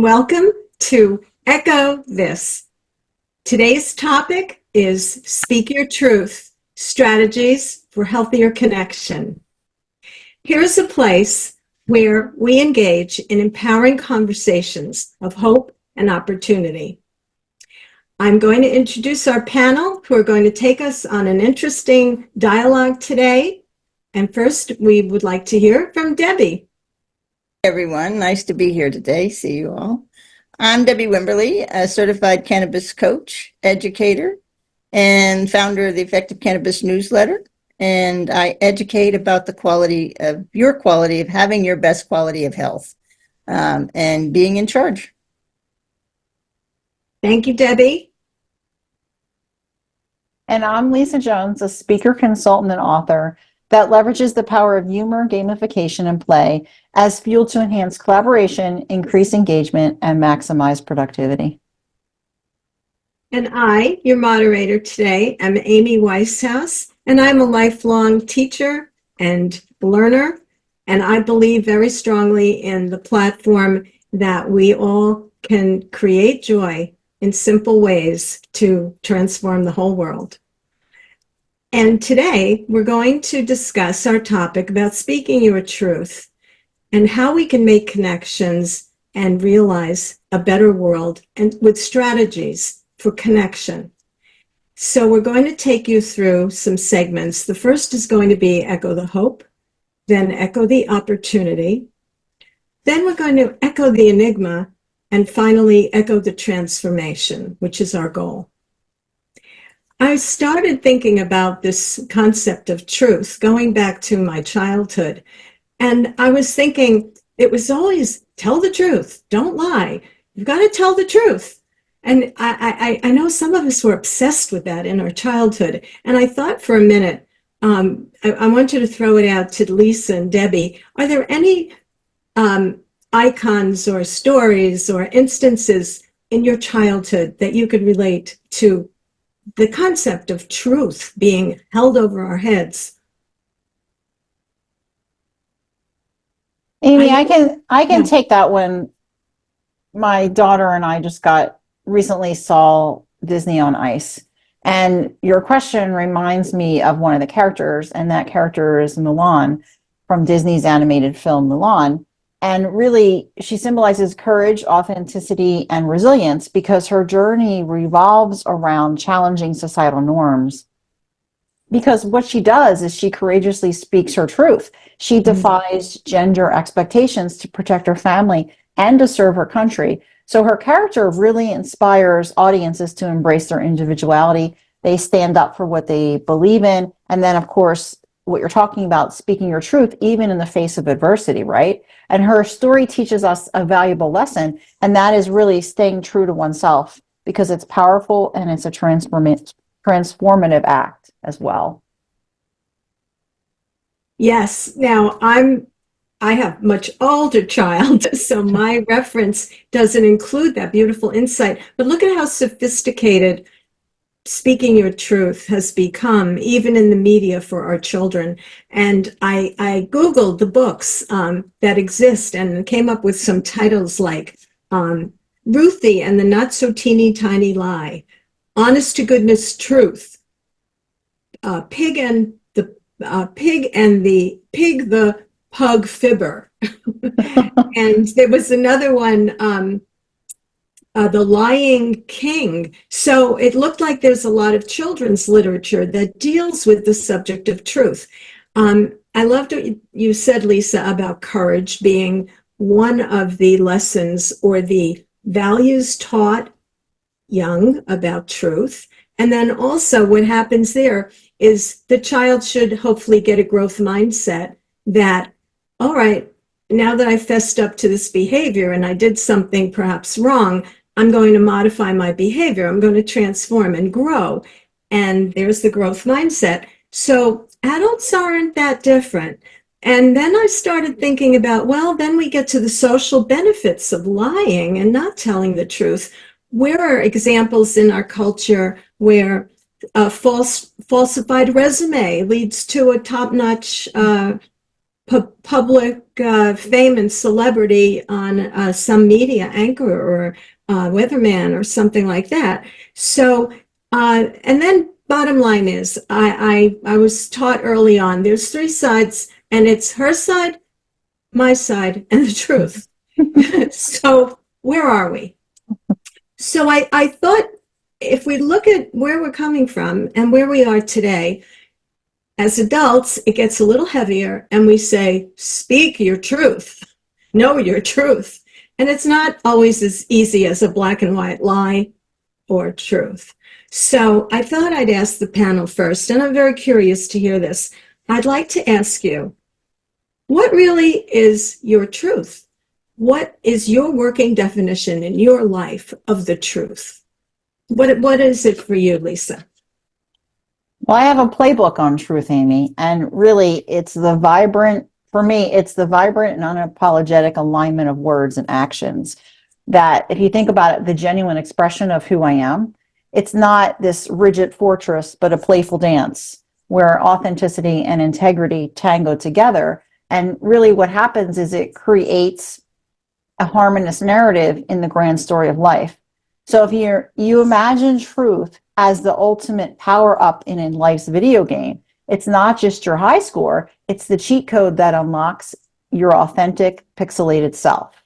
welcome to Echo This. Today's topic is Speak Your Truth, Strategies for Healthier Connection. Here's a place where we engage in empowering conversations of hope and opportunity. I'm going to introduce our panel who are going to take us on an interesting dialogue today. And first, we would like to hear from Debi. Everyone, nice to be here today. See you all. I'm Debi Wimberley, a certified cannabis coach, educator, and founder of the Effective Cannabis newsletter. And I educate about the quality of having your best quality of health and being in charge. Thank you, Debi. And I'm Lisa Jones, a speaker, consultant, and author that leverages the power of humor, gamification, and play as fuel to enhance collaboration, increase engagement, and maximize productivity. And I, your moderator today, am Amy Weishaus, and I'm a lifelong teacher and learner, and I believe very strongly in the platform that we all can create joy in simple ways to transform the whole world. And today, we're going to discuss our topic about speaking your truth and how we can make connections and realize a better world and with strategies for connection. So we're going to take you through some segments. The first is going to be Echo the Hope, then Echo the Opportunity. Then we're going to echo the enigma, and finally echo the transformation, which is our goal. I started thinking about this concept of truth going back to my childhood. And I was thinking it was always tell the truth, don't lie. You've got to tell the truth. And I know some of us were obsessed with that in our childhood. And I thought for a minute, I want you to throw it out to Lisa and Debi. Are there any icons or stories or instances in your childhood that you could relate to the concept of truth being held over our heads? Amy, I can take that one. My daughter and I just recently saw Disney on Ice. And your question reminds me of one of the characters, and that character is Mulan from Disney's animated film Mulan. And really, she symbolizes courage, authenticity, and resilience because her journey revolves around challenging societal norms. Because what she does is she courageously speaks her truth. She defies gender expectations to protect her family and to serve her country. So her character really inspires audiences to embrace their individuality. They stand up for what they believe in. And then, of course, what you're talking about, speaking your truth, even in the face of adversity, right? And her story teaches us a valuable lesson, and that is really staying true to oneself because it's powerful and it's a transformative act as well. Yes. Now, I have much older child, so my reference doesn't include that beautiful insight. But look at how sophisticated speaking your truth has become, even in the media for our children. And I Googled the books that exist and came up with some titles like Ruthie and the Not So Teeny Tiny Lie, Honest to Goodness Truth, Pig the Pug Fibber. And there was another one, The Lying King. So it looked like there's a lot of children's literature that deals with the subject of truth. I loved what you said, Lisa, about courage being one of the lessons or the values taught young about truth. And then also what happens there is the child should hopefully get a growth mindset that, all right, now that I fessed up to this behavior and I did something perhaps wrong, I'm going to modify my behavior. I'm going to transform and grow. And there's the growth mindset. So adults aren't that different. And then I started thinking about, well, then we get to the social benefits of lying and not telling the truth. Where are examples in our culture where a falsified resume leads to a top-notch public fame and celebrity on some media anchor or weatherman or something like that. So, and then bottom line is, I was taught early on, there's three sides, and it's her side, my side, and the truth. So where are we? So I thought if we look at where we're coming from and where we are today, as adults, it gets a little heavier and we say, speak your truth, know your truth. And it's not always as easy as a black and white lie or truth. So I thought I'd ask the panel first, and I'm very curious to hear this. I'd like to ask you, what really is your truth? What is your working definition in your life of the truth? What is it for you, Lisa? Well, I have a playbook on truth, Amy, and really it's the vibrant, for me, it's the vibrant and unapologetic alignment of words and actions that, if you think about it, the genuine expression of who I am, it's not this rigid fortress, but a playful dance where authenticity and integrity tango together. And really what happens is it creates a harmonious narrative in the grand story of life. So if you imagine truth as the ultimate power up in life's video game, it's not just your high score, it's the cheat code that unlocks your authentic pixelated self.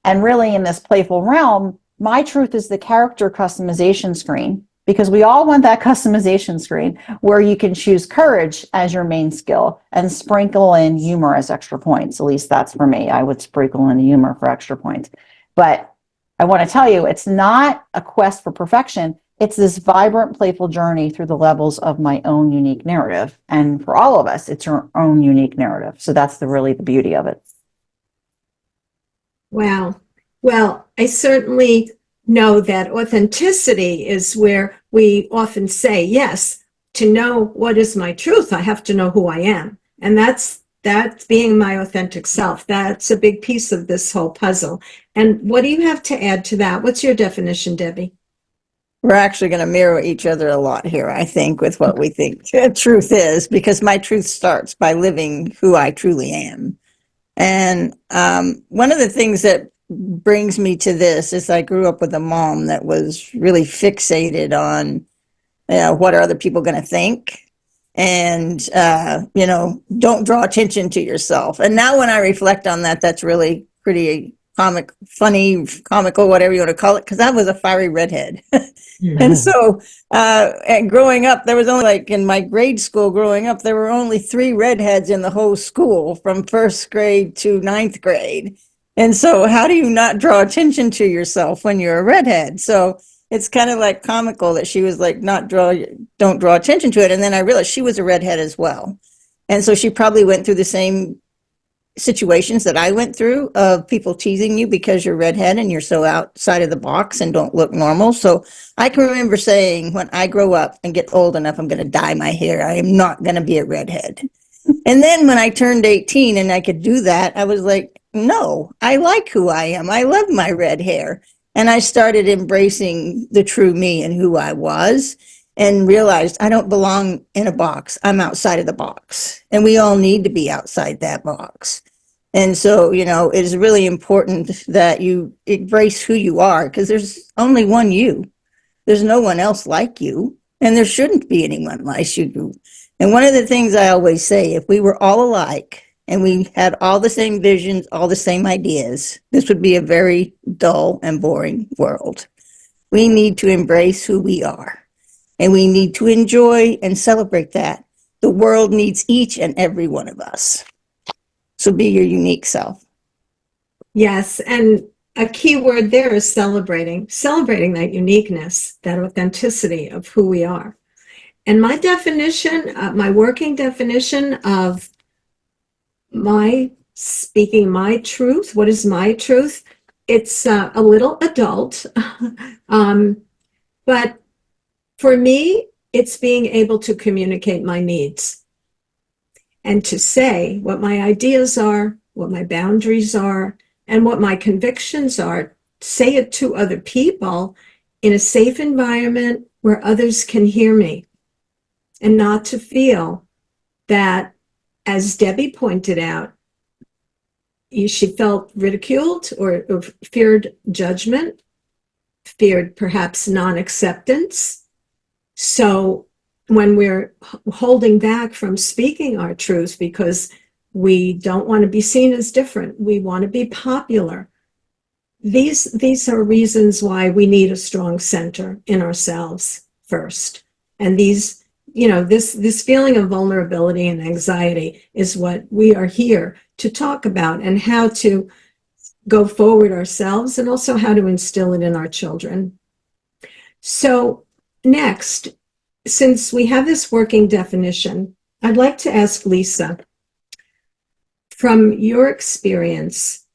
And really in this playful realm, my truth is the character customization screen, because we all want that customization screen where you can choose courage as your main skill and sprinkle in humor as extra points. At least that's for me. I would sprinkle in humor for extra points. But I want to tell you, it's not a quest for perfection. It's this vibrant, playful journey through the levels of my own unique narrative. And for all of us, it's your own unique narrative. So that's really the beauty of it. Wow. Well, I certainly know that authenticity is where we often say, yes, to know what is my truth, I have to know who I am. And that's being my authentic self. That's a big piece of this whole puzzle. And what do you have to add to that? What's your definition, Debbie? We're actually going to mirror each other a lot here, I think, with what we think truth is, because my truth starts by living who I truly am. And one of the things that brings me to this is I grew up with a mom that was really fixated on, what are other people going to think? And, don't draw attention to yourself. And now when I reflect on that, that's really pretty comical, whatever you want to call it, because I was a fiery redhead. And so, and growing up, there was only, like, in my grade school growing up, there were only 3 redheads in the whole school from 1st grade to 9th grade. And so how do you not draw attention to yourself when you're a redhead? So it's kind of like comical that she was like, don't draw attention to it. And then I realized she was a redhead as well. And so she probably went through the same situations that I went through of people teasing you because you're redhead and you're so outside of the box and don't look normal. So I can remember saying, when I grow up and get old enough, I'm going to dye my hair. I am not going to be a redhead. And then when I turned 18 and I could do that, I was like, no, I like who I am. I love my red hair. And I started embracing the true me and who I was, and realized I don't belong in a box. I'm outside of the box. And we all need to be outside that box. And so, it is really important that you embrace who you are, because there's only one you. There's no one else like you. And there shouldn't be anyone like you. And one of the things I always say, if we were all alike and we had all the same visions, all the same ideas, this would be a very dull and boring world. We need to embrace who we are. And we need to enjoy and celebrate that. The world needs each and every one of us. So be your unique self. Yes, and a key word there is celebrating that uniqueness, that authenticity of who we are. And my definition, my working definition of my speaking my truth, what is my truth? It's a little adult, but for me, it's being able to communicate my needs and to say what my ideas are, what my boundaries are, and what my convictions are. Say it to other people in a safe environment where others can hear me, and not to feel that as Debbie pointed out, she felt ridiculed or feared judgment, feared perhaps non-acceptance. So when we're holding back from speaking our truth because we don't want to be seen as different, we want to be popular, these are reasons why we need a strong center in ourselves first. And these, this feeling of vulnerability and anxiety is what we are here to talk about, and how to go forward ourselves, and also how to instill it in our children. So next, since we have this working definition, I'd like to ask Lisa, from your experience,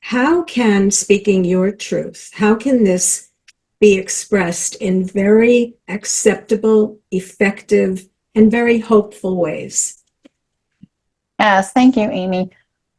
how can speaking your truth, how can this be expressed in very acceptable, effective, and very hopeful ways? Yes, thank you, Amy.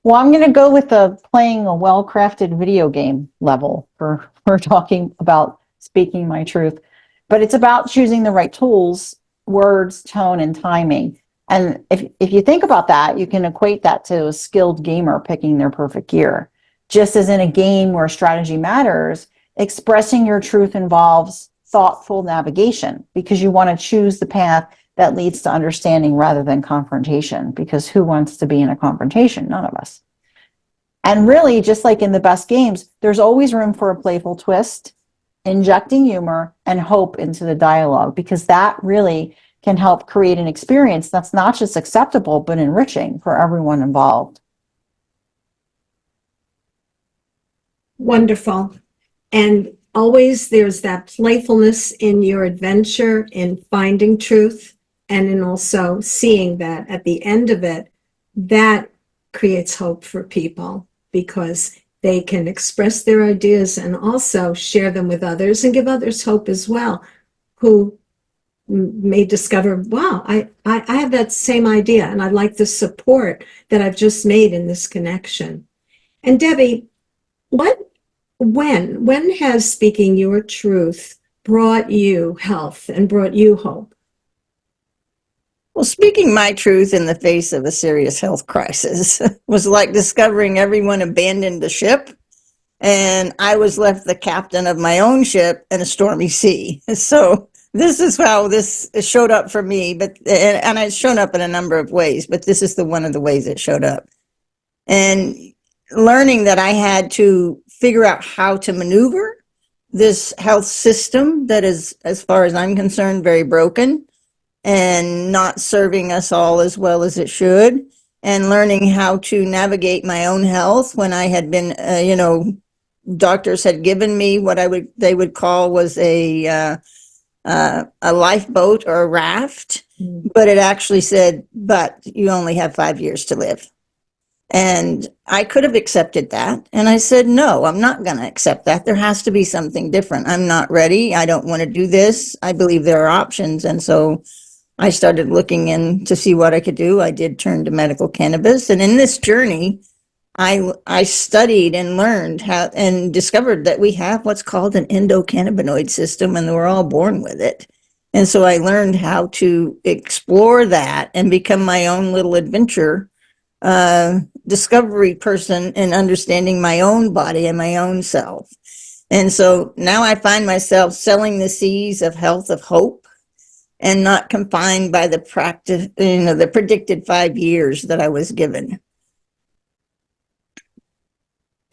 Well, I'm going to go with the playing a well-crafted video game level for talking about speaking my truth. But it's about choosing the right tools, words, tone, and timing. And if you think about that, you can equate that to a skilled gamer picking their perfect gear. Just as in a game where strategy matters, expressing your truth involves thoughtful navigation, because you want to choose the path that leads to understanding rather than confrontation, because who wants to be in a confrontation? None of us. And really, just like in the best games, there's always room for a playful twist, injecting humor and hope into the dialogue, because that really can help create an experience that's not just acceptable, but enriching for everyone involved. Wonderful. And always there's that playfulness in your adventure in finding truth, and in also seeing that at the end of it, that creates hope for people, because they can express their ideas and also share them with others and give others hope as well, who may discover, wow, I have that same idea, and I like the support that I've just made in this connection. And Debbie, when has speaking your truth brought you health and brought you hope? Well, speaking my truth in the face of a serious health crisis was like discovering everyone abandoned the ship, and I was left the captain of my own ship in a stormy sea. So this is how this showed up for me, and it's shown up in a number of ways, but this is one of the ways it showed up. And learning that I had to figure out how to maneuver this health system that is, as far as I'm concerned, very broken and not serving us all as well as it should, and learning how to navigate my own health when I had been, doctors had given me what they would call was a lifeboat or a raft, but it actually said, but you only have 5 years to live. And I could have accepted that. And I said, no, I'm not going to accept that. There has to be something different. I'm not ready. I don't want to do this. I believe there are options. And so I started looking in to see what I could do. I did turn to medical cannabis. And in this journey, I studied and learned how and discovered that we have what's called an endocannabinoid system, and we're all born with it. And so I learned how to explore that and become my own little adventure discovery person in understanding my own body and my own self. And so now I find myself selling the seas of health, of hope, and not confined by the practice, the predicted 5 years that I was given.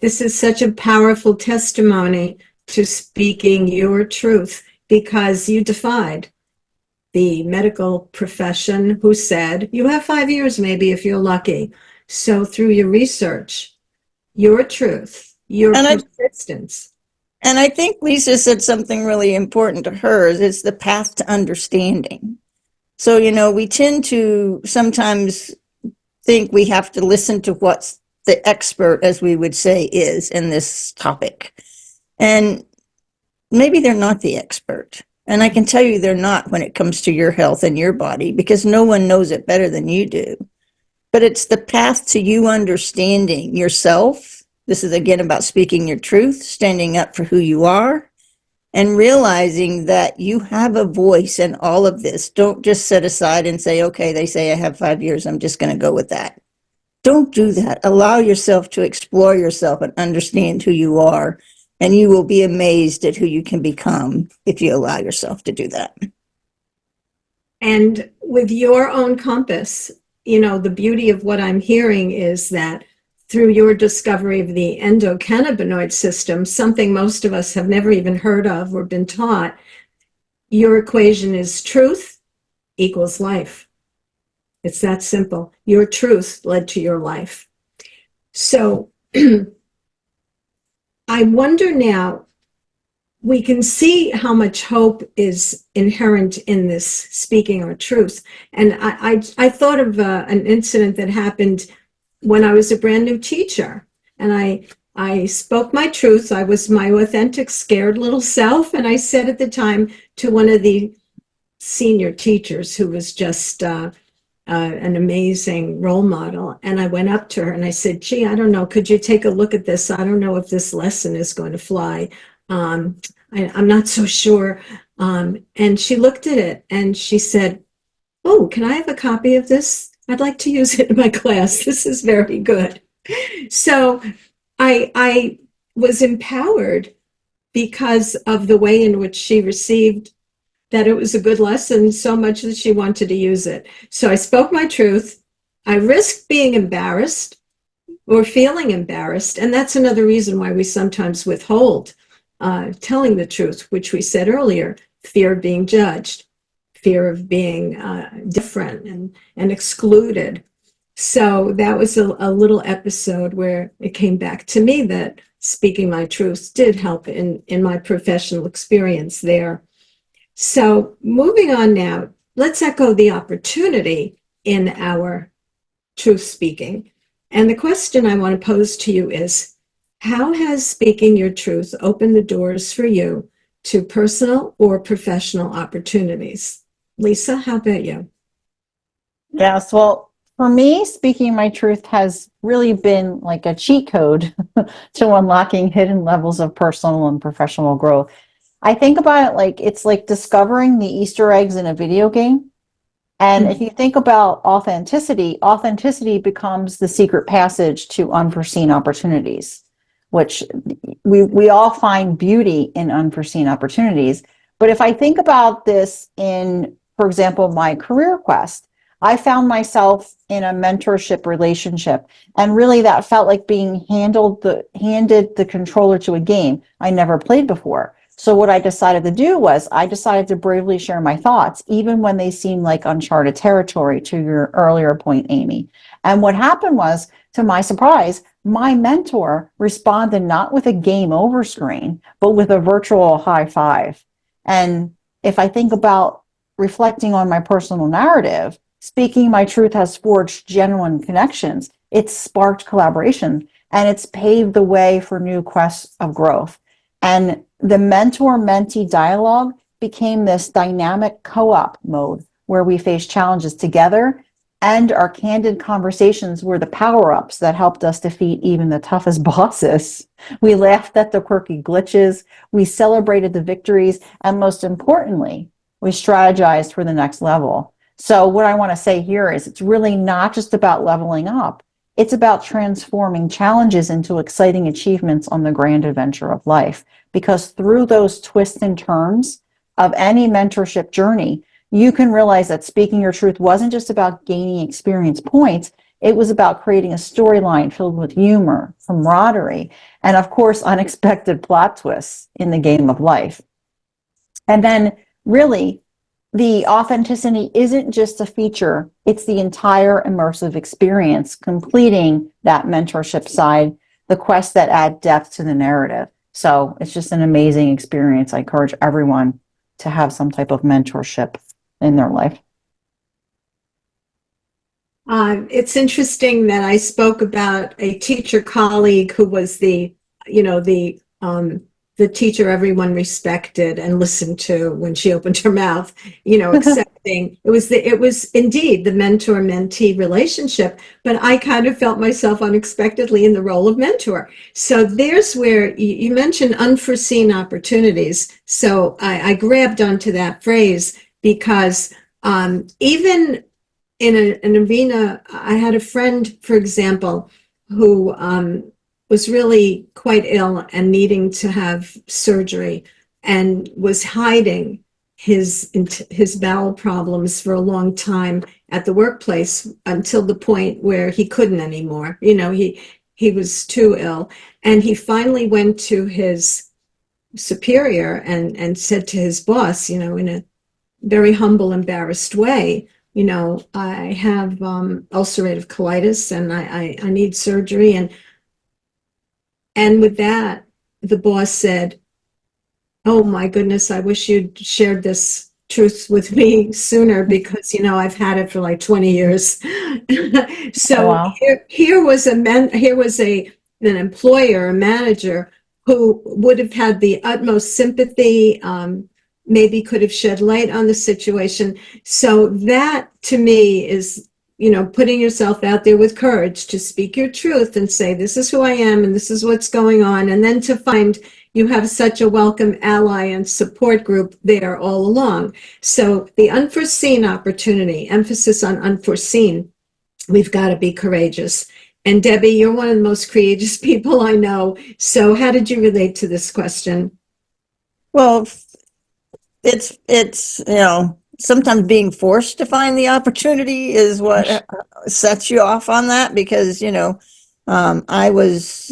This is such a powerful testimony to speaking your truth, because you defied the medical profession, who said, you have 5 years maybe if you're lucky. So through your research, your truth, your persistence. And I think Lisa said something really important to her, is it's the path to understanding. So, we tend to sometimes think we have to listen to what the expert, as we would say, is in this topic. And maybe they're not the expert. And I can tell you they're not when it comes to your health and your body, because no one knows it better than you do. But it's the path to you understanding yourself. This is again about speaking your truth, standing up for who you are, and realizing that you have a voice in all of this. Don't just set aside and say, okay, they say I have 5 years, I'm just going to go with that. Don't do that. Allow yourself to explore yourself and understand who you are, and you will be amazed at who you can become if you allow yourself to do that. And with your own compass, the beauty of what I'm hearing is that through your discovery of the endocannabinoid system, something most of us have never even heard of or been taught, your equation is truth equals life. It's that simple. Your truth led to your life. So I wonder now, we can see how much hope is inherent in this speaking our truth. And I thought of an incident that happened when I was a brand new teacher. And I spoke my truth. I was my authentic, scared little self. And I said at the time to one of the senior teachers who was just an amazing role model. And I went up to her and I said, gee, I don't know, could you take a look at this? I don't know if this lesson is going to fly. I'm not so sure. And she looked at it and she said, oh, can I have a copy of this? I'd like to use it in my class. This is very good. So I was empowered because of the way in which she received that it was a good lesson so much that she wanted to use it. So I spoke my truth. I risked being embarrassed or feeling embarrassed. And that's another reason why we sometimes withhold telling the truth, which we said earlier, fear of being judged, fear of being different and excluded. So that was a little episode where it came back to me that speaking my truth did help in my professional experience there. So moving on now, let's echo the opportunity in our truth speaking. And the question I want to pose to you is, how has speaking your truth opened the doors for you to personal or professional opportunities? Lisa, how about you? Yes, well, for me, speaking my truth has really been like a cheat code to unlocking hidden levels of personal and professional growth. I think about it like it's like discovering the Easter eggs in a video game. And if you think about authenticity, authenticity becomes the secret passage to unforeseen opportunities, which we all find beauty in unforeseen opportunities. But if I think about this in, for example, my career quest, I found myself in a mentorship relationship, and really that felt like being handed the controller to a game I never played before. So what I decided to do was I decided to bravely share my thoughts, even when they seemed like uncharted territory, to your earlier point, Amy. And what happened was, to my surprise, my mentor responded not with a game over screen, but with a virtual high five. And if I think about reflecting on my personal narrative, speaking my truth has forged genuine connections. It's sparked collaboration, and it's paved the way for new quests of growth. And the mentor-mentee dialogue became this dynamic co-op mode where we face challenges together, and our candid conversations were the power-ups that helped us defeat even the toughest bosses. We laughed at the quirky glitches, we celebrated the victories, and most importantly, we strategized for the next level. So what I want to say here is it's really not just about leveling up. It's about transforming challenges into exciting achievements on the grand adventure of life. Because through those twists and turns of any mentorship journey, you can realize that speaking your truth wasn't just about gaining experience points. It was about creating a storyline filled with humor, camaraderie, and of course, unexpected plot twists in the game of life. And then really, the authenticity isn't just a feature, it's the entire immersive experience, completing that mentorship side, the quests that add depth to the narrative. So it's just an amazing experience. I encourage everyone to have some type of mentorship in their life. It's interesting that I spoke about a teacher colleague who was the the teacher everyone respected and listened to when she opened her mouth, accepting. It was indeed the mentor-mentee relationship, but I kind of felt myself unexpectedly in the role of mentor. So there's where you mentioned unforeseen opportunities. So I grabbed onto that phrase because even in an arena, I had a friend, for example, who was really quite ill and needing to have surgery and was hiding his bowel problems for a long time at the workplace until the point where he couldn't anymore. He was too ill, and he finally went to his superior and said to his boss, in a very humble, embarrassed way, I have ulcerative colitis and I need surgery. And with that, the boss said, "Oh my goodness, I wish you'd shared this truth with me sooner because, I've had it for like 20 years." Oh, So wow. here was an employer, a manager who would have had the utmost sympathy, maybe could have shed light on the situation. So that to me is, putting yourself out there with courage to speak your truth and say, this is who I am and this is what's going on. And then to find you have such a welcome ally and support group there all along. So the unforeseen opportunity, emphasis on unforeseen, we've got to be courageous. And Debbie, you're one of the most courageous people I know. So how did you relate to this question? Well, it's sometimes being forced to find the opportunity is what sets you off on that, because I was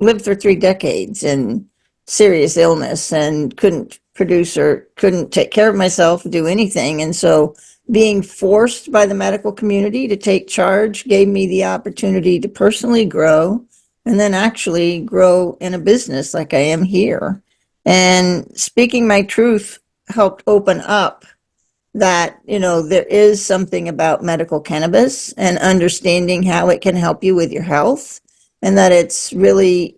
lived for 3 decades in serious illness and couldn't produce or couldn't take care of myself, do anything. And so being forced by the medical community to take charge gave me the opportunity to personally grow and then actually grow in a business like I am here. And speaking my truth helped open up that, there is something about medical cannabis and understanding how it can help you with your health, and that it's really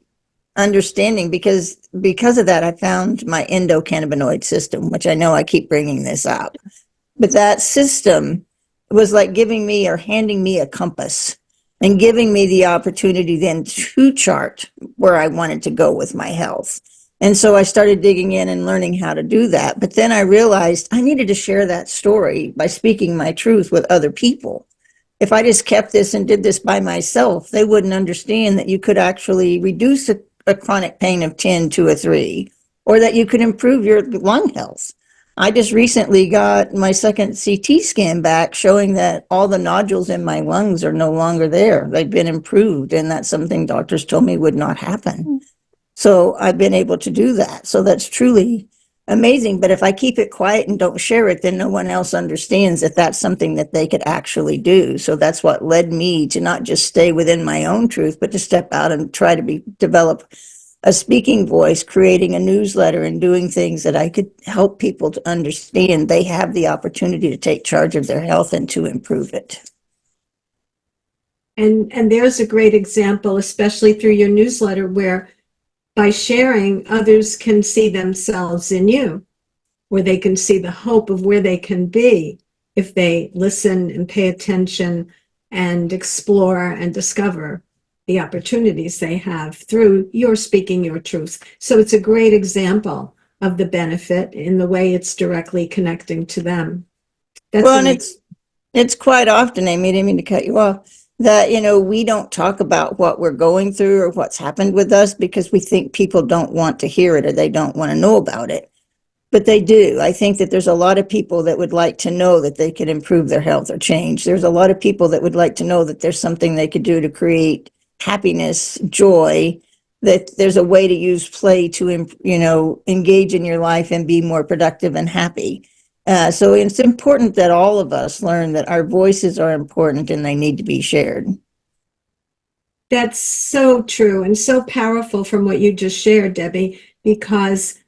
understanding because of that, I found my endocannabinoid system, which I know I keep bringing this up. But that system was like giving me or handing me a compass and giving me the opportunity then to chart where I wanted to go with my health. And so I started digging in and learning how to do that. But then I realized I needed to share that story by speaking my truth with other people. If I just kept this and did this by myself, they wouldn't understand that you could actually reduce a chronic pain of 10 to a 3, or that you could improve your lung health. I just recently got my second CT scan back showing that all the nodules in my lungs are no longer there. They've been improved, and that's something doctors told me would not happen. So I've been able to do that. So that's truly amazing. But if I keep it quiet and don't share it, then no one else understands that that's something that they could actually do. So that's what led me to not just stay within my own truth, but to step out and try to develop a speaking voice, creating a newsletter and doing things that I could help people to understand they have the opportunity to take charge of their health and to improve it. And there's a great example, especially through your newsletter, where by sharing, others can see themselves in you, where they can see the hope of where they can be if they listen and pay attention and explore and discover the opportunities they have through your speaking your truth. So it's a great example of the benefit in the way it's directly connecting to them. That's well, and it's quite often, Amy, I didn't mean to cut you off, that, we don't talk about what we're going through or what's happened with us because we think people don't want to hear it or they don't want to know about it. But they do. I think that there's a lot of people that would like to know that they could improve their health or change. There's a lot of people that would like to know that there's something they could do to create happiness, joy, that there's a way to use play to, engage in your life and be more productive and happy. So it's important that all of us learn that our voices are important and they need to be shared. That's so true and so powerful from what you just shared, Debbie, because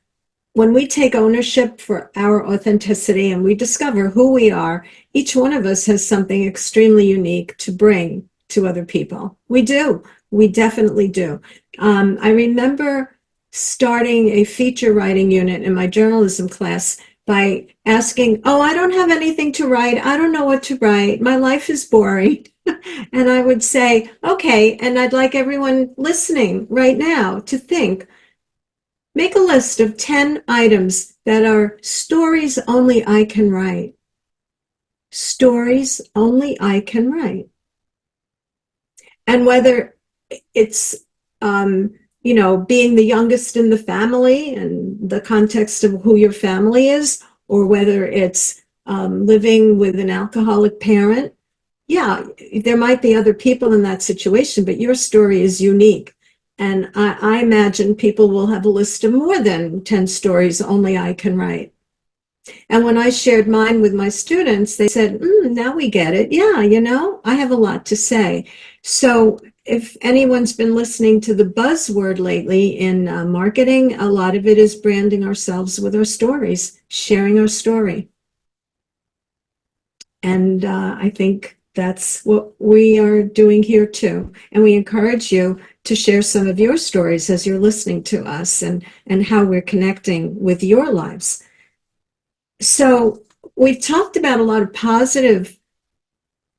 when we take ownership for our authenticity and we discover who we are, each one of us has something extremely unique to bring to other people. We do. We definitely do. I remember starting a feature writing unit in my journalism class by asking, "Oh, I don't have anything to write. I don't know what to write. My life is boring." And I would say, "Okay," and I'd like everyone listening right now to think, make a list of 10 items that are stories only I can write. Stories only I can write. And whether it's, being the youngest in the family and the context of who your family is, or whether it's living with an alcoholic parent, yeah, there might be other people in that situation, but your story is unique. And I imagine people will have a list of more than 10 stories only I can write. And when I shared mine with my students, they said, now we get it. Yeah, I have a lot to say. So if anyone's been listening to the buzzword lately in marketing, a lot of it is branding ourselves with our stories, sharing our story. And I think that's what we are doing here too. And we encourage you to share some of your stories as you're listening to us and how we're connecting with your lives. So we've talked about a lot of positive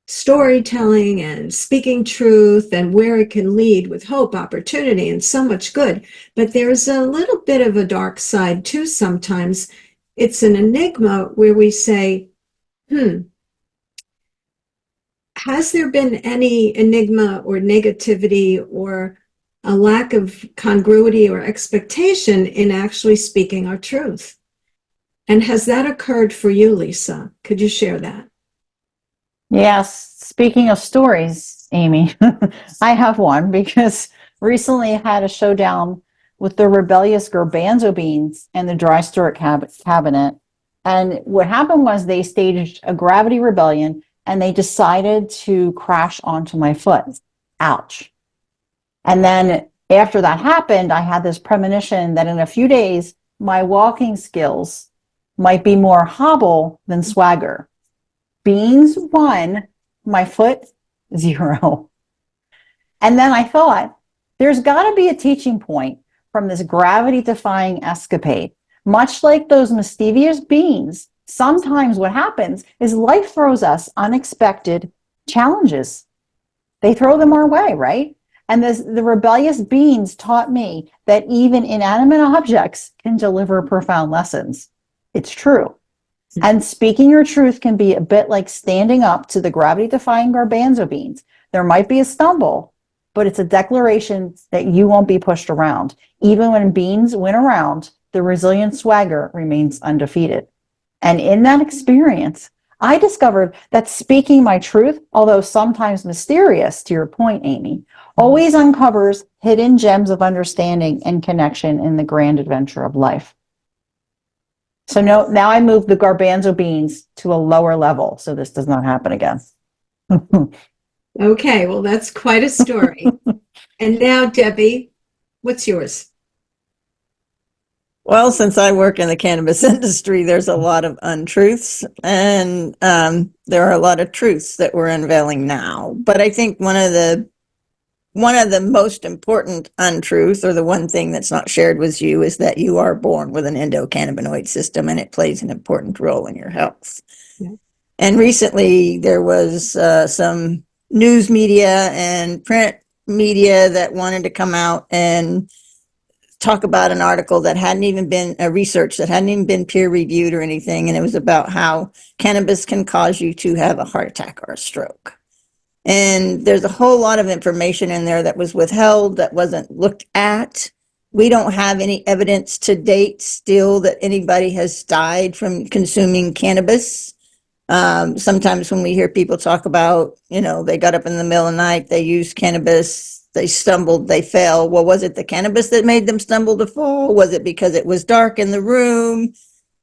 storytelling and speaking truth and where it can lead with hope, opportunity, and so much good. But there's a little bit of a dark side too sometimes. It's an enigma where we say, has there been any enigma or negativity or a lack of congruity or expectation in actually speaking our truth? And has that occurred for you, Lisa? Could you share that? Yes. Speaking of stories, Amy, I have one because recently I had a showdown with the rebellious garbanzo beans and the dry storage cabinet. And what happened was they staged a gravity rebellion and they decided to crash onto my foot. Ouch. And then after that happened, I had this premonition that in a few days, my walking skills might be more hobble than swagger. Beans 1, my foot 0. And then I thought, there's got to be a teaching point from this gravity-defying escapade. Much like those mischievous beans, sometimes what happens is life throws us unexpected challenges. They throw them our way, right? And the rebellious beans taught me that even inanimate objects can deliver profound lessons. It's true. And speaking your truth can be a bit like standing up to the gravity-defying garbanzo beans. There might be a stumble, but it's a declaration that you won't be pushed around. Even when beans win around, the resilient swagger remains undefeated. And in that experience, I discovered that speaking my truth, although sometimes mysterious, to your point, Amy, always uncovers hidden gems of understanding and connection in the grand adventure of life. So now I moved the garbanzo beans to a lower level, so this does not happen again. Okay, well, that's quite a story. And now, Debbie, what's yours? Well, since I work in the cannabis industry, there's a lot of untruths, and there are a lot of truths that we're unveiling now. But I think one of the most important untruth, or the one thing that's not shared with you, is that you are born with an endocannabinoid system, and it plays an important role in your health. Yeah. And recently, there was some news media and print media that wanted to come out and talk about an article that hadn't even been research that hadn't even been peer reviewed or anything. And it was about how cannabis can cause you to have a heart attack or a stroke. And there's a whole lot of information in there that was withheld, that wasn't looked at. We don't have any evidence to date still that anybody has died from consuming cannabis. Sometimes when we hear people talk about, they got up in the middle of the night, they used cannabis, they stumbled, they fell. Well, was it the cannabis that made them stumble to fall? Was it because it was dark in the room?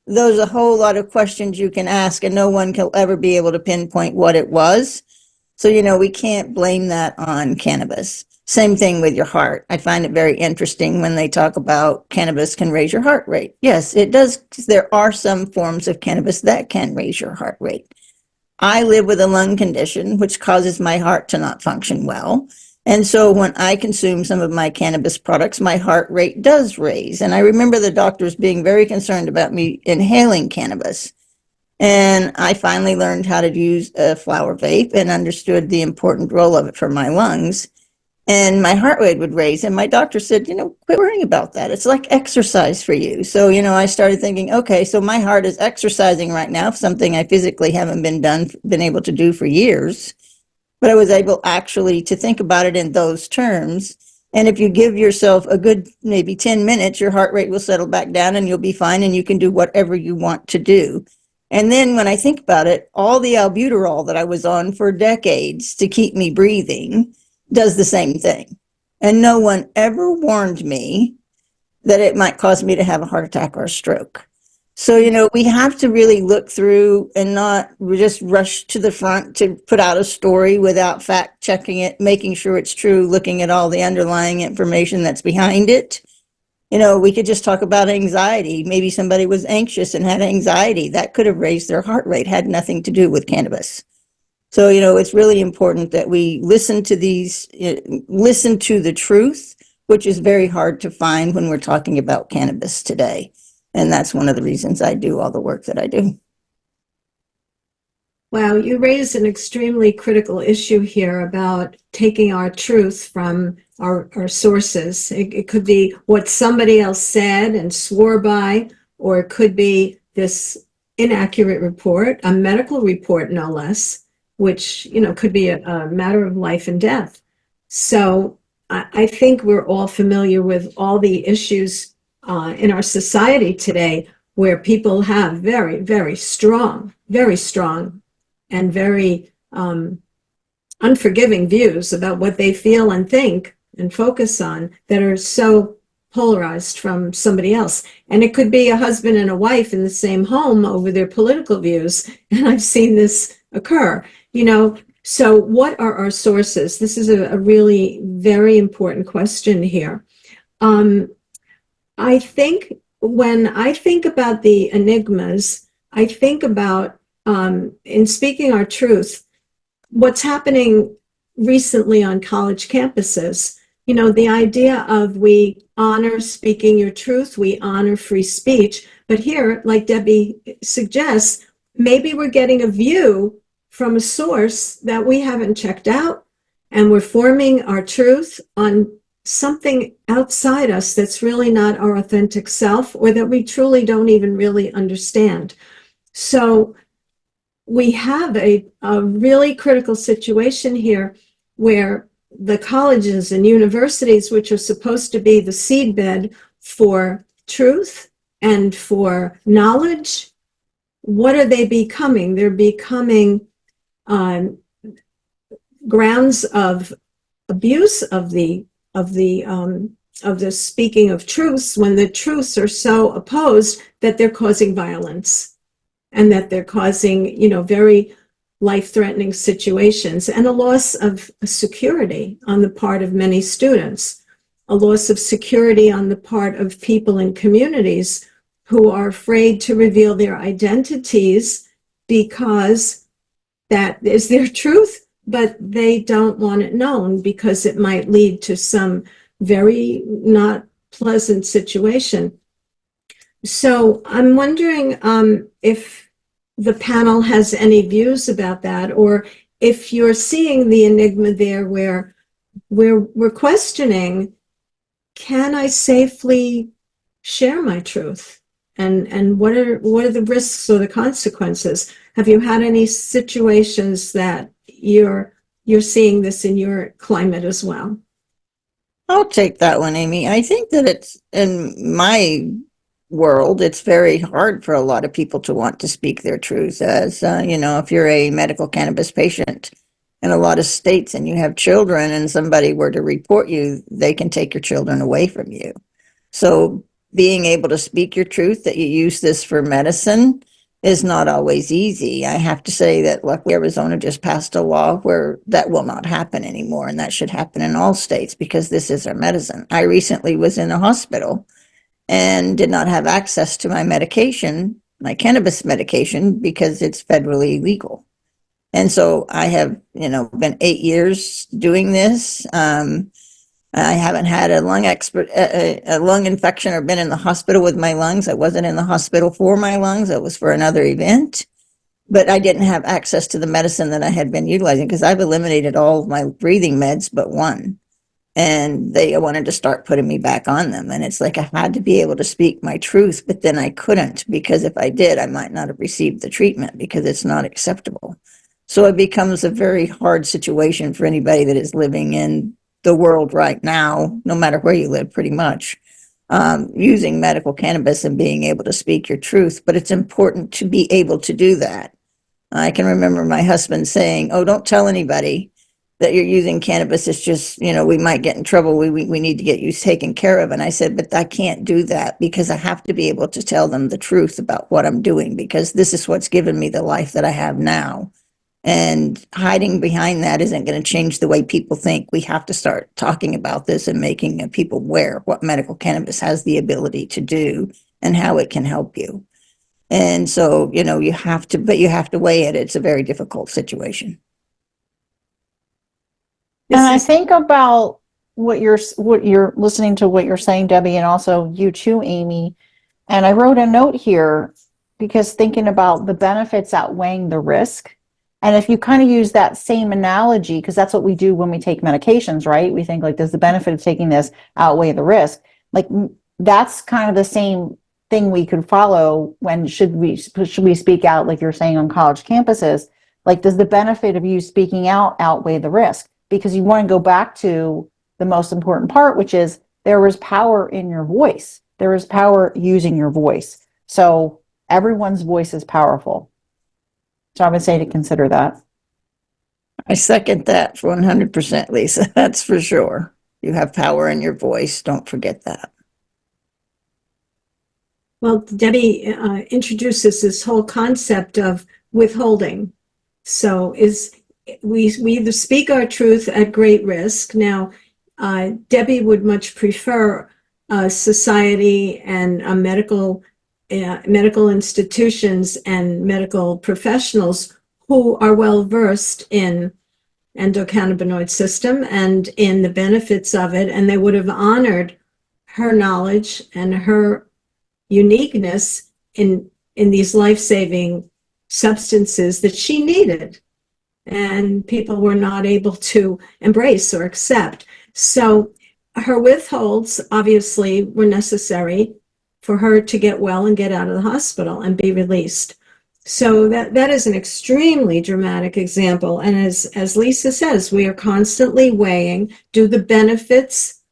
There's a whole lot of questions you can ask, and no one can ever be able to pinpoint what it was. So, we can't blame that on cannabis. Same thing with your heart. I find it very interesting when they talk about cannabis can raise your heart rate. Yes, it does. There are some forms of cannabis that can raise your heart rate. I live with a lung condition, which causes my heart to not function well. And so when I consume some of my cannabis products, my heart rate does raise. And I remember the doctors being very concerned about me inhaling cannabis. And I finally learned how to use a flower vape and understood the important role of it for my lungs. And my heart rate would raise. And my doctor said, quit worrying about that. It's like exercise for you. So, I started thinking, okay, so my heart is exercising right now, something I physically haven't been able to do for years. But I was able actually to think about it in those terms. And if you give yourself a good maybe 10 minutes, your heart rate will settle back down and you'll be fine and you can do whatever you want to do. And then when I think about it, all the albuterol that I was on for decades to keep me breathing does the same thing. And no one ever warned me that it might cause me to have a heart attack or a stroke. So, we have to really look through and not just rush to the front to put out a story without fact checking it, making sure it's true, looking at all the underlying information that's behind it. We could just talk about anxiety. Maybe somebody was anxious and had anxiety. That could have raised their heart rate, had nothing to do with cannabis. So, it's really important that we listen to the truth, which is very hard to find when we're talking about cannabis today. And that's one of the reasons I do all the work that I do. Wow, you raise an extremely critical issue here about taking our truth from our sources. It could be what somebody else said and swore by, or it could be this inaccurate report, a medical report no less, which, could be a matter of life and death. So I think we're all familiar with all the issues in our society today where people have very, very strong and very unforgiving views about what they feel and think and focus on that are so polarized from somebody else. And it could be a husband and a wife in the same home over their political views. And I've seen this occur, So what are our sources? This is a really very important question here. I think when I think about the enigmas, I think about, in speaking our truth, what's happening recently on college campuses. The idea of we honor speaking your truth, we honor free speech. But here, like Debbie suggests, maybe we're getting a view from a source that we haven't checked out, and we're forming our truth on something outside us that's really not our authentic self, or that we truly don't even really understand. So we have a really critical situation here where the colleges and universities, which are supposed to be the seedbed for truth and for knowledge, what are they becoming? They're becoming grounds of abuse of the speaking of truths, when the truths are so opposed that they're causing violence and that they're causing, very life-threatening situations, and a loss of security on the part of many students, a loss of security on the part of people in communities who are afraid to reveal their identities because that is their truth, but they don't want it known because it might lead to some very not pleasant situation. So I'm wondering if the panel has any views about that, or if you're seeing the enigma there where we're questioning, can I safely share my truth? And what are the risks or the consequences? Have you had any situations that you're seeing this in your climate as well? I'll take that one, Amy. I think that it's in my world, it's very hard for a lot of people to want to speak their truth. As if you're a medical cannabis patient in a lot of states and you have children and somebody were to report you, they can take your children away from you. So being able to speak your truth, that you use this for medicine, is not always easy. I have to say that luckily Arizona just passed a law where that will not happen anymore, and that should happen in all states because this is our medicine. I recently was in a hospital and did not have access to my medication, my cannabis medication, because it's federally illegal. And so I have, been 8 years doing this. I haven't had a a lung infection or been in the hospital with my lungs. I wasn't in the hospital for my lungs. It was for another event. But I didn't have access to the medicine that I had been utilizing because I've eliminated all of my breathing meds but one. And they wanted to start putting me back on them. And it's like I had to be able to speak my truth, but then I couldn't, because if I did, I might not have received the treatment because it's not acceptable. So it becomes a very hard situation for anybody that is living in the world right now, no matter where you live, pretty much, using medical cannabis and being able to speak your truth. But it's important to be able to do that. I can remember my husband saying, "Oh, don't tell anybody that you're using cannabis. It's just, we might get in trouble. We need to get you taken care of." And I said, "But I can't do that because I have to be able to tell them the truth about what I'm doing, because this is what's given me the life that I have now. And hiding behind that isn't going to change the way people think. We have to start talking about this and making people aware what medical cannabis has the ability to do and how it can help you." And so, you have to weigh it. It's a very difficult situation. And I think about what you're listening to, what you're saying, Debbie, and also you too, Amy. And I wrote a note here because thinking about the benefits outweighing the risk. And if you kind of use that same analogy, because that's what we do when we take medications, right? We think like, does the benefit of taking this outweigh the risk? Like that's kind of the same thing we could follow when should we speak out, like you're saying, on college campuses. Like, does the benefit of you speaking out outweigh the risk? Because you want to go back to the most important part, which is there is power in your voice. There is power using your voice. So everyone's voice is powerful. So I would say to consider that. I second that for 100%, Lisa. That's for sure. You have power in your voice. Don't forget that. Well, Debbie introduces this whole concept of withholding. So we either speak our truth at great risk. Now, Debbie would much prefer society and medical institutions and medical professionals who are well versed in endocannabinoid system and in the benefits of it, and they would have honored her knowledge and her uniqueness in these life-saving substances that she needed, and people were not able to embrace or accept. So her withholds obviously were necessary for her to get well and get out of the hospital and be released. So that is an extremely dramatic example. And as Lisa says, we are constantly weighing, do the benefits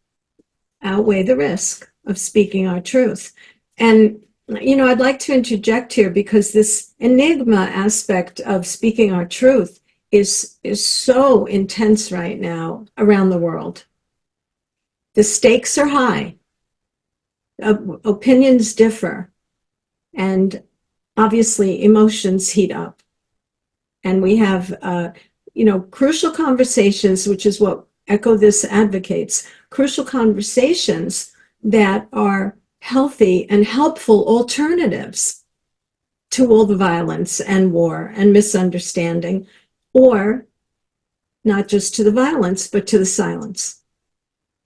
outweigh the risk of speaking our truth? And, I'd like to interject here, because this enigma aspect of speaking our truth is so intense right now around the world. The stakes are high. Opinions differ. And obviously emotions heat up. And we have, crucial conversations, which is what Echo This advocates, crucial conversations that are healthy and helpful alternatives to all the violence and war and misunderstanding, or not just to the violence, but to the silence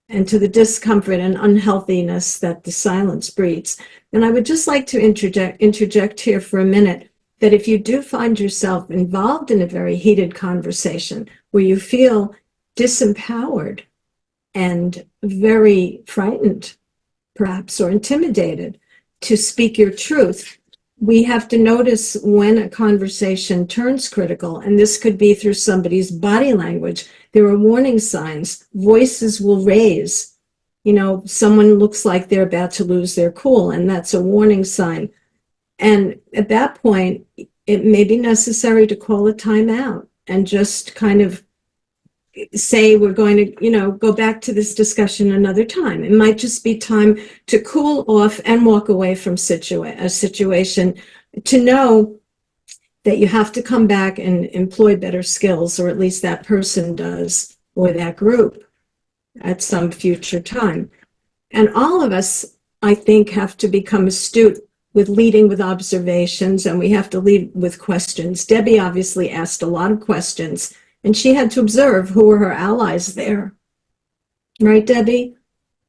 and to the discomfort and unhealthiness that the silence breeds. And I would just like to interject here for a minute that if you do find yourself involved in a very heated conversation where you feel disempowered and very frightened, perhaps, or intimidated to speak your truth, we have to notice when a conversation turns critical, and this could be through somebody's body language. There are warning signs. Voices will raise. Someone looks like they're about to lose their cool, and that's a warning sign. And at that point, it may be necessary to call a timeout and just kind of say we're going to, go back to this discussion another time. It might just be time to cool off and walk away from a situation, to know that you have to come back and employ better skills, or at least that person does, or that group, at some future time. And all of us, I think, have to become astute with leading with observations, and we have to lead with questions. Debbie obviously asked a lot of questions, and she had to observe who were her allies there. Right, Debbie?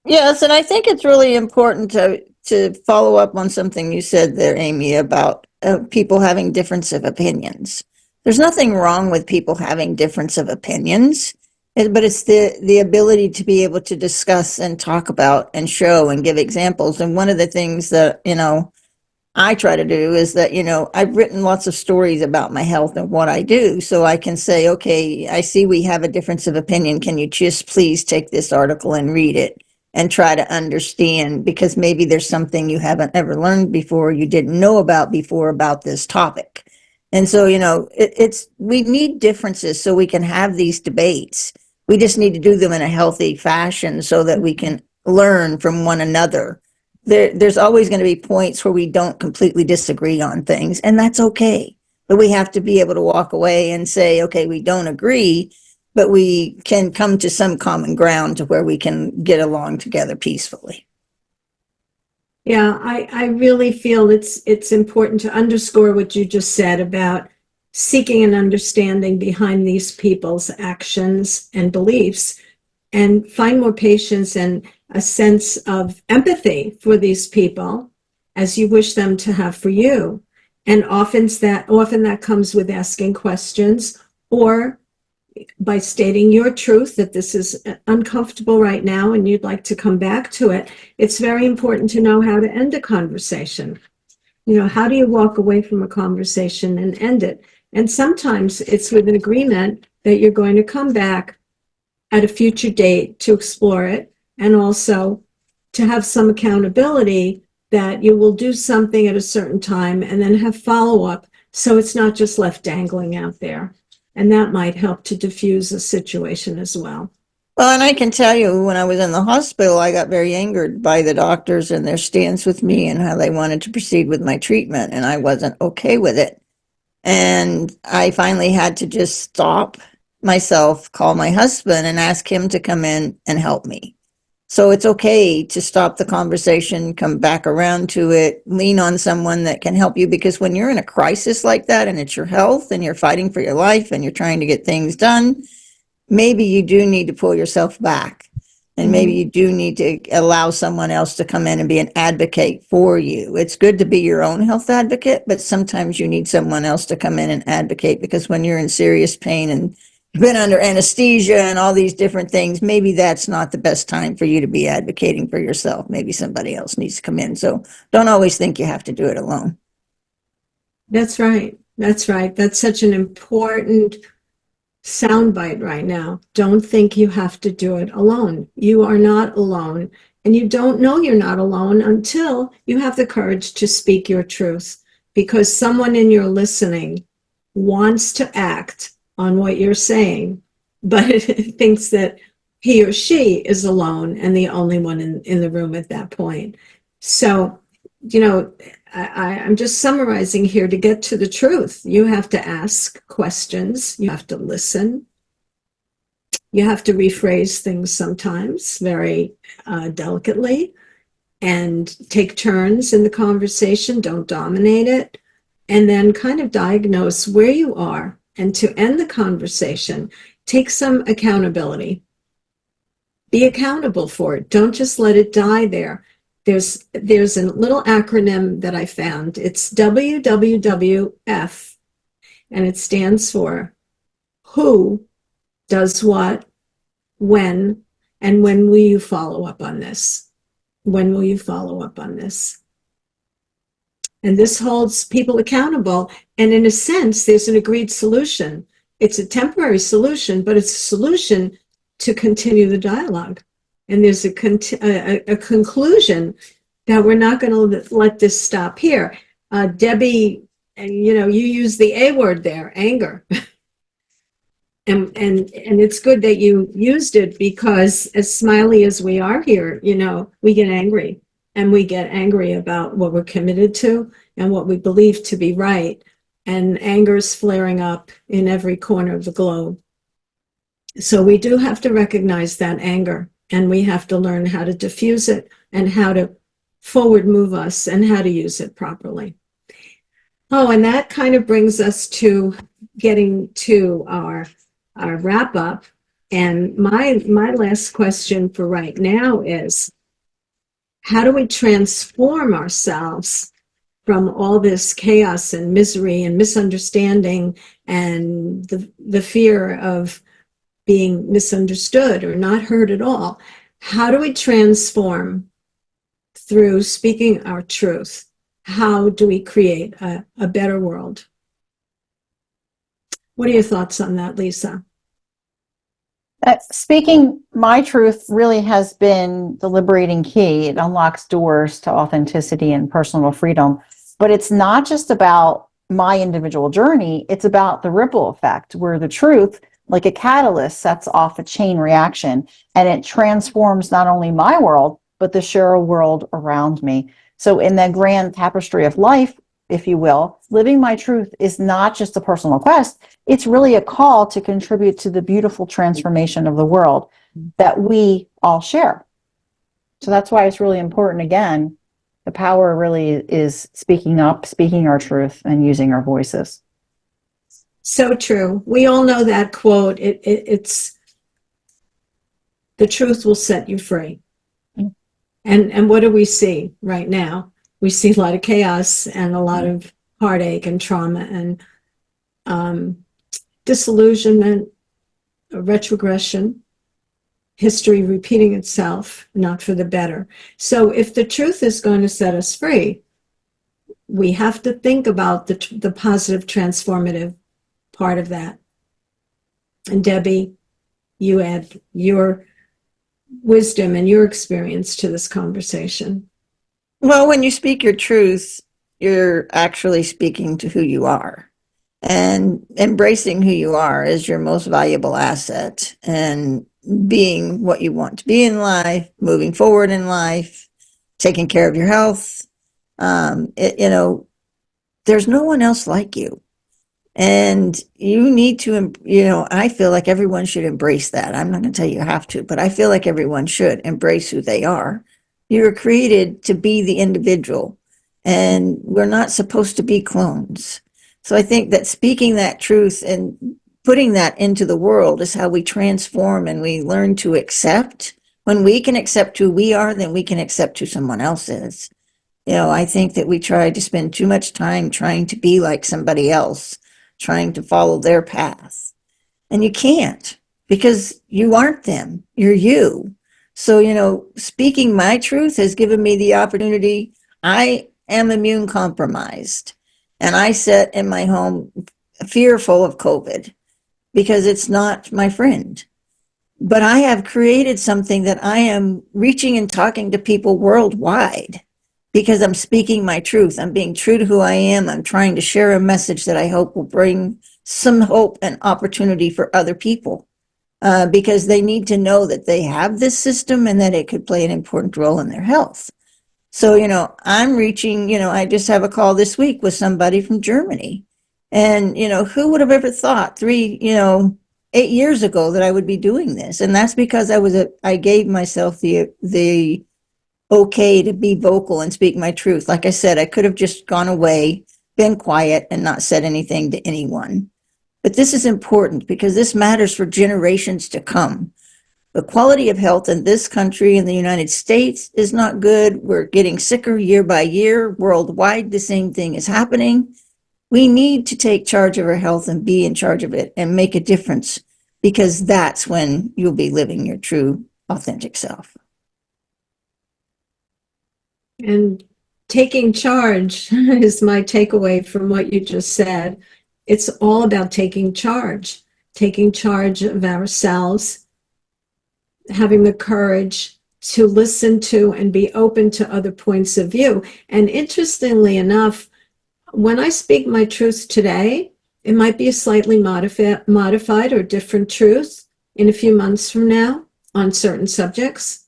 Yes, and I think it's really important to follow up on something you said there, Amy, about people having difference of opinions. There's nothing wrong with people having difference of opinions, but it's the ability to be able to discuss and talk about and show and give examples. And one of the things that, I try to do is that, I've written lots of stories about my health and what I do. So I can say, okay, I see we have a difference of opinion. Can you just please take this article and read it and try to understand? Because maybe there's something you haven't ever learned before, you didn't know about before about this topic. And so, we need differences so we can have these debates. We just need to do them in a healthy fashion so that we can learn from one another. There's always going to be points where we don't completely disagree on things, and that's okay. But we have to be able to walk away and say, okay, we don't agree, but we can come to some common ground to where we can get along together peacefully. Yeah, I really feel it's important to underscore what you just said about seeking an understanding behind these people's actions and beliefs, and find more patience and a sense of empathy for these people as you wish them to have for you. And often that comes with asking questions, or by stating your truth, that this is uncomfortable right now and you'd like to come back to it. It's very important to know how to end a conversation. How do you walk away from a conversation and end it? And sometimes it's with an agreement that you're going to come back at a future date to explore it, and also to have some accountability that you will do something at a certain time and then have follow-up, so it's not just left dangling out there. And that might help to diffuse a situation as well. Well, and I can tell you, when I was in the hospital, I got very angered by the doctors and their stance with me and how they wanted to proceed with my treatment, and I wasn't okay with it. And I finally had to just stop myself, call my husband, and ask him to come in and help me. So it's okay to stop the conversation, come back around to it, lean on someone that can help you, because when you're in a crisis like that and it's your health and you're fighting for your life and you're trying to get things done, maybe you do need to pull yourself back. And maybe you do need to allow someone else to come in and be an advocate for you. It's good to be your own health advocate, but sometimes you need someone else to come in and advocate, because when you're in serious pain and you've been under anesthesia and all these different things, maybe that's not the best time for you to be advocating for yourself. Maybe somebody else needs to come in. So don't always think you have to do it alone. That's right. That's right. That's such an important soundbite right now. Don't think you have to do it alone. You are not alone, and you don't know you're not alone until you have the courage to speak your truth, because someone in your listening wants to act on what you're saying, but thinks that he or she is alone and the only one in the room at that point. So, I'm just summarizing here to get to the truth. You have to ask questions. You have to listen. You have to rephrase things sometimes very delicately, and take turns in the conversation. Don't dominate it. And then kind of diagnose where you are. And to end the conversation, take some accountability. Be accountable for it. Don't just let it die there. There's a little acronym that I found. It's WWWF, and it stands for who does what, when, and when will you follow up on this? When will you follow up on this? And this holds people accountable. And in a sense, there's an agreed solution. It's a temporary solution, but it's a solution to continue the dialogue. And there's a conclusion that we're not going to let this stop here. Debbie, you use the A word there, anger. And it's good that you used it, because as smiley as we are here, we get angry. And we get angry about what we're committed to and what we believe to be right. And anger is flaring up in every corner of the globe. So we do have to recognize that anger, and we have to learn how to diffuse it and how to forward move us and how to use it properly. Oh, and that kind of brings us to getting to our wrap up. And my last question for right now is, how do we transform ourselves from all this chaos and misery and misunderstanding and the fear of being misunderstood or not heard at all? How do we transform through speaking our truth? How do we create a better world? What are your thoughts on that, Lisa? Speaking my truth really has been the liberating key. It unlocks doors to authenticity and personal freedom. But it's not just about my individual journey, it's about the ripple effect, where the truth, like a catalyst, sets off a chain reaction, and it transforms not only my world, but the sharer world around me. So in the grand tapestry of life, if you will, living my truth is not just a personal quest, it's really a call to contribute to the beautiful transformation of the world that we all share. So that's why it's really important. Again, the power really is speaking up, speaking our truth, and using our voices. So true. We all know that quote. It's the truth will set you free. And what do we see right now? We see a lot of chaos and a lot of heartache and trauma and disillusionment, retrogression, history repeating itself, not for the better. So if the truth is going to set us free, we have to think about the positive, transformative part of that. And Debi, you add your wisdom and your experience to this conversation. Well, when you speak your truth, you're actually speaking to who you are, and embracing who you are is your most valuable asset, and being what you want to be in life, moving forward in life, taking care of your health. There's no one else like you. And you need to, I feel like everyone should embrace that. I'm not going to tell you have to, but I feel like everyone should embrace who they are. You were created to be the individual, and we're not supposed to be clones. So I think that speaking that truth and putting that into the world is how we transform and we learn to accept. When we can accept who we are, then we can accept who someone else is. I think that we try to spend too much time trying to be like somebody else, trying to follow their path. And you can't, because you aren't them, you're you. So, speaking my truth has given me the opportunity. I am immune compromised, and I sit in my home fearful of COVID because it's not my friend. But I have created something that I am reaching and talking to people worldwide because I'm speaking my truth. I'm being true to who I am. I'm trying to share a message that I hope will bring some hope and opportunity for other people, because they need to know that they have this system and that it could play an important role in their health. So, I'm reaching, I just have a call this week with somebody from Germany. And, who would have ever thought 8 years ago that I would be doing this? And that's because I gave myself the okay to be vocal and speak my truth. Like I said, I could have just gone away, been quiet, and not said anything to anyone. But this is important because this matters for generations to come. The quality of health in this country, in the United States, is not good. We're getting sicker year by year. Worldwide, the same thing is happening. We need to take charge of our health and be in charge of it and make a difference, because that's when you'll be living your true, authentic self. And taking charge is my takeaway from what you just said. It's all about taking charge of ourselves, having the courage to listen to and be open to other points of view. And interestingly enough, when I speak my truth today, it might be a slightly modified or different truth in a few months from now on certain subjects,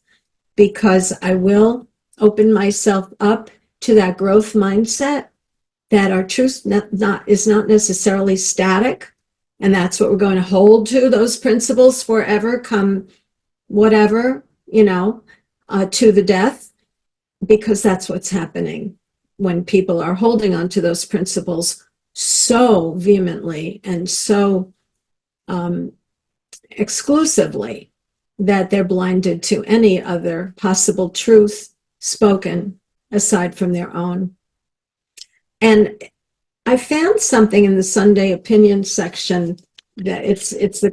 because I will open myself up to that growth mindset, that our truth is not necessarily static, and that's what we're going to hold to, those principles forever, come whatever, to the death. because that's what's happening when people are holding on to those principles so vehemently and so exclusively that they're blinded to any other possible truth spoken aside from their own. And I found something in the Sunday opinion section that it's the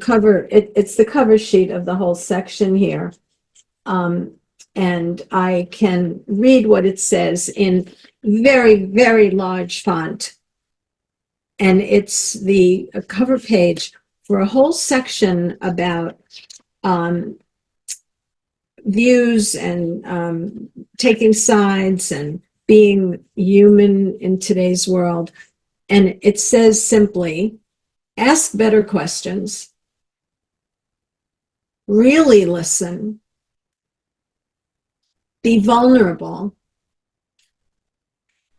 cover sheet of the whole section here. And I can read what it says in very, very large font. And it's the cover page for a whole section about views and taking sides and being human in today's world. And it says simply, ask better questions, really listen, be vulnerable,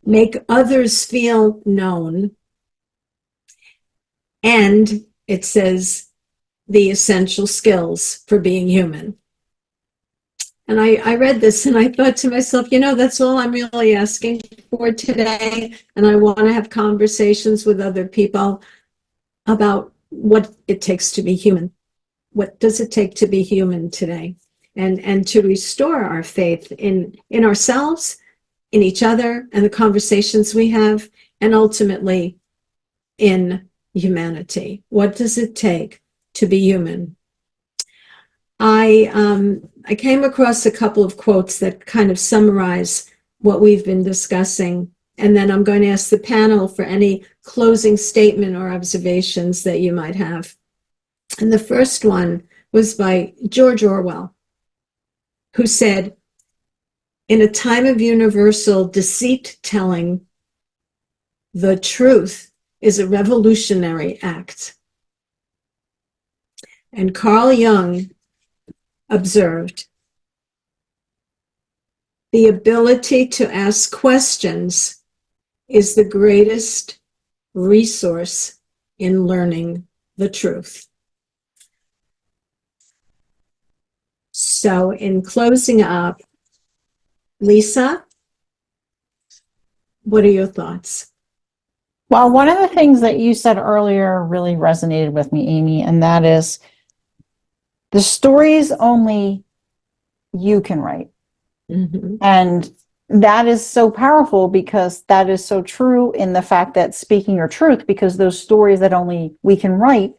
make others feel known, and it says the essential skills for being human. And I read this and I thought to myself, that's all I'm really asking for today. And I want to have conversations with other people about what it takes to be human. What does it take to be human today? And to restore our faith in ourselves, in each other, and the conversations we have, and ultimately in humanity. What does it take to be human? I came across a couple of quotes that kind of summarize what we've been discussing, and then I'm going to ask the panel for any closing statement or observations that you might have. And the first one was by George Orwell, who said, "In a time of universal deceit-telling, the truth is a revolutionary act." And Carl Jung observed, "The ability to ask questions is the greatest resource in learning the truth." So in closing up, Lisa, what are your thoughts? Well, one of the things that you said earlier really resonated with me, Amy, and that is the stories only you can write. Mm-hmm. And that is so powerful because that is so true in the fact that speaking your truth, because those stories that only we can write,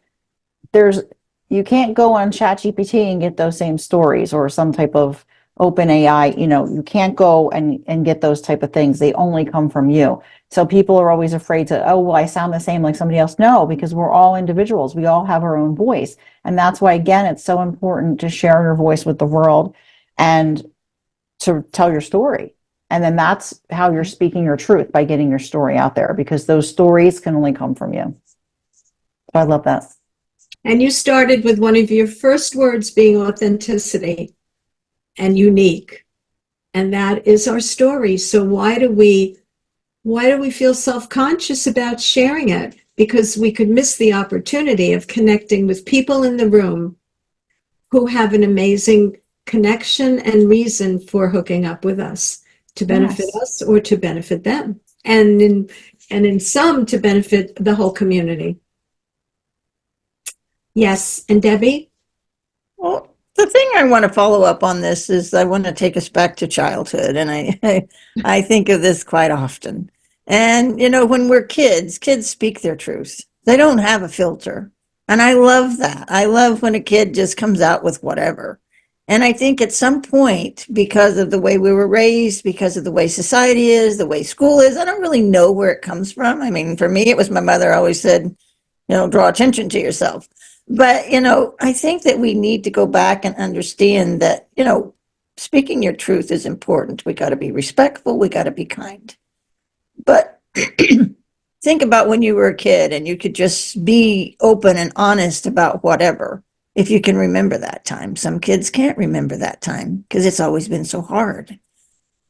you can't go on ChatGPT and get those same stories or some type of open AI, you can't go and get those type of things. They only come from you. So people are always afraid to, oh, well, I sound the same like somebody else. No, because we're all individuals. We all have our own voice. And that's why, again, it's so important to share your voice with the world and to tell your story. And then that's how you're speaking your truth, by getting your story out there, because those stories can only come from you. So I love that. And you started with one of your first words being authenticity and unique. And that is our story. So why do we feel self-conscious about sharing it? Because we could miss the opportunity of connecting with people in the room who have an amazing connection and reason for hooking up with us, to benefit us or to benefit them. And in some, to benefit the whole community. Yes. And Debbie? Well, the thing I want to follow up on this is I want to take us back to childhood. And I think of this quite often. And, when we're kids speak their truth. They don't have a filter. And I love that. I love when a kid just comes out with whatever. And I think at some point, because of the way we were raised, because of the way society is, the way school is, I don't really know where it comes from. I mean, for me, it was my mother always said, draw attention to yourself. But, I think that we need to go back and understand that, speaking your truth is important. We got to be respectful. We got to be kind. But think about when you were a kid and you could just be open and honest about whatever, if you can remember that time. Some kids can't remember that time because it's always been so hard.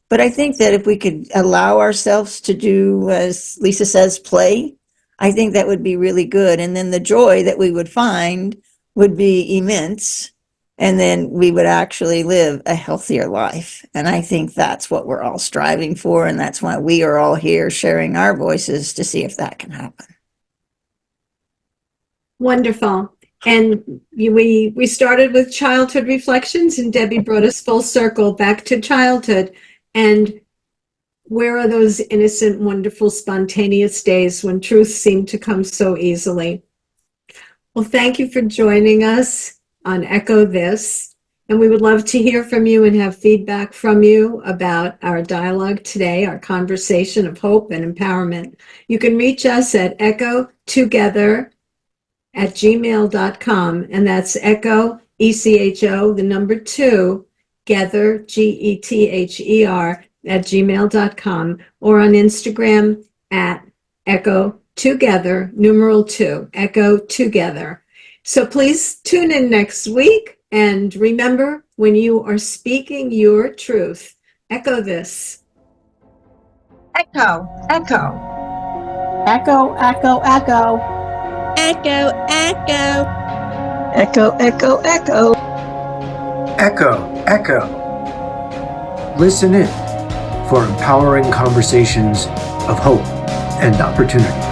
But I think that if we could allow ourselves to do, as Lisa says, play, I think that would be really good. And then the joy that we would find would be immense. and then we would actually live a healthier life. And I think that's what we're all striving for. And that's why we are all here sharing our voices to see if that can happen. Wonderful. And we started with childhood reflections, and Debbie brought us full circle back to childhood. And where are those innocent, wonderful, spontaneous days when truth seemed to come so easily? Well, thank you for joining us on Echo This. And we would love to hear from you and have feedback from you about our dialogue today, our conversation of hope and empowerment. You can reach us at echotogether@gmail.com, and that's echo, ECHO, the number 2, gether, GETHER, @gmail.com, or on Instagram at echo together, numeral 2, echo together. So please tune in next week, and remember, when you are speaking your truth, echo this. Echo, echo. Echo, echo, echo. Echo, echo. Echo, echo, echo. Echo, echo. Listen in for empowering conversations of hope and opportunity.